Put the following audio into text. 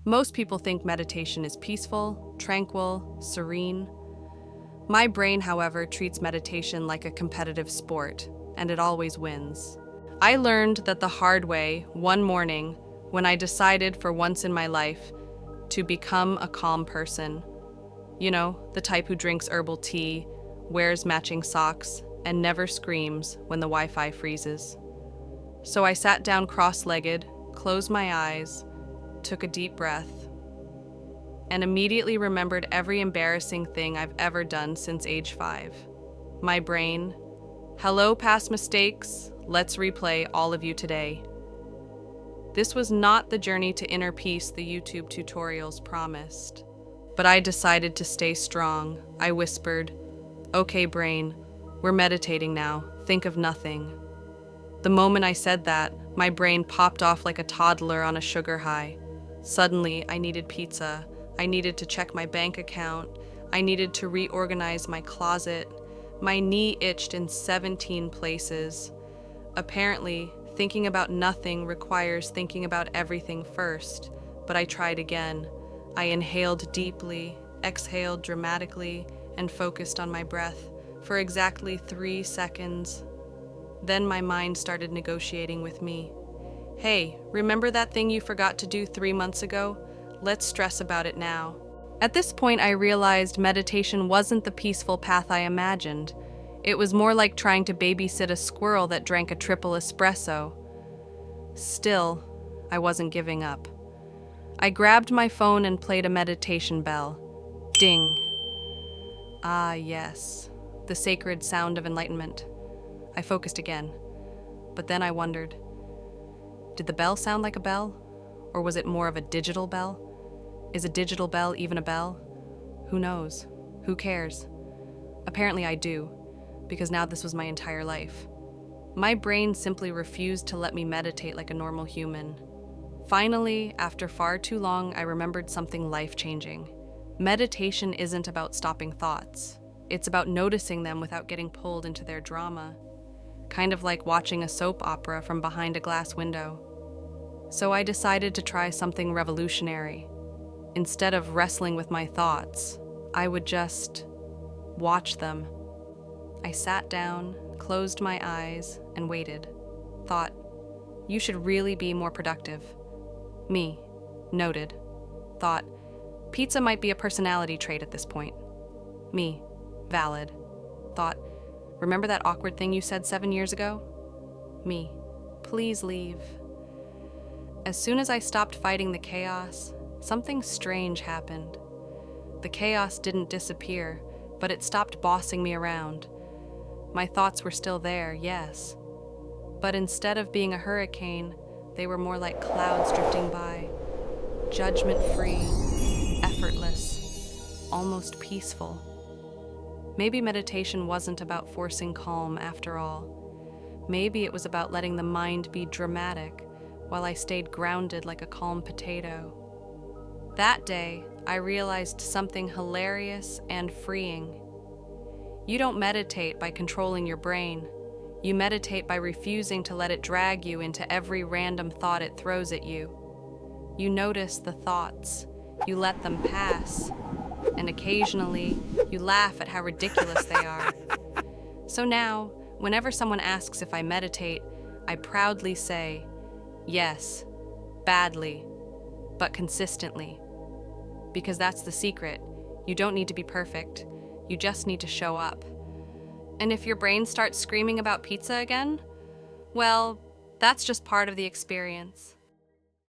Most people think meditation is peaceful, tranquil, serene. My brain, however, treats meditation like a competitive sport, and it always wins. I learned that the hard way one morning when I decided for once in my life to become a calm person. You know, the type who drinks herbal tea, wears matching socks, and never screams when the Wi-Fi freezes. So I sat down cross-legged, closed my eyes, took a deep breath, and immediately remembered every embarrassing thing I've ever done since age 5. My brain, hello past mistakes, let's replay all of you today. This was not the journey to inner peace the YouTube tutorials promised. But I decided to stay strong. I whispered, "Okay, brain, we're meditating now. Think of nothing." The moment I said that, my brain popped off like a toddler on a sugar high. Suddenly, I needed pizza. I needed to check my bank account. I needed to reorganize my closet. My knee itched in 17 places. Apparently, thinking about nothing requires thinking about everything first, but I tried again. I inhaled deeply, exhaled dramatically, and focused on my breath for exactly 3 seconds. Then my mind started negotiating with me. Hey, remember that thing you forgot to do 3 months ago? Let's stress about it now. At this point, I realized meditation wasn't the peaceful path I imagined. It was more like trying to babysit a squirrel that drank a triple espresso. Still, I wasn't giving up. I grabbed my phone and played a meditation bell. Ding. Ah, yes, the sacred sound of enlightenment. I focused again, but then I wondered, did the bell sound like a bell? Or was it more of a digital bell? Is a digital bell even a bell? Who knows? Who cares? Apparently I do, because now this was my entire life. My brain simply refused to let me meditate like a normal human. Finally, after far too long, I remembered something life-changing. Meditation isn't about stopping thoughts. It's about noticing them without getting pulled into their drama. Kind of like watching a soap opera from behind a glass window. So I decided to try something revolutionary. Instead of wrestling with my thoughts, I would just watch them. I sat down, closed my eyes, and waited. Thought, you should really be more productive. Me, noted. Thought, pizza might be a personality trait at this point. Me, valid. Thought, remember that awkward thing you said 7 years ago? Me, please leave. As soon as I stopped fighting the chaos, something strange happened. The chaos didn't disappear, but it stopped bossing me around. My thoughts were still there, yes. But instead of being a hurricane, they were more like clouds drifting by, judgment-free, effortless, almost peaceful. Maybe meditation wasn't about forcing calm after all. Maybe it was about letting the mind be dramatic while I stayed grounded like a calm potato. That day, I realized something hilarious and freeing. You don't meditate by controlling your brain. You meditate by refusing to let it drag you into every random thought it throws at you. You notice the thoughts, you let them pass, and occasionally you laugh at how ridiculous they are. So now, whenever someone asks if I meditate, I proudly say, yes, badly, but consistently. Because that's the secret. You don't need to be perfect. You just need to show up. And if your brain starts screaming about pizza again, well, that's just part of the experience.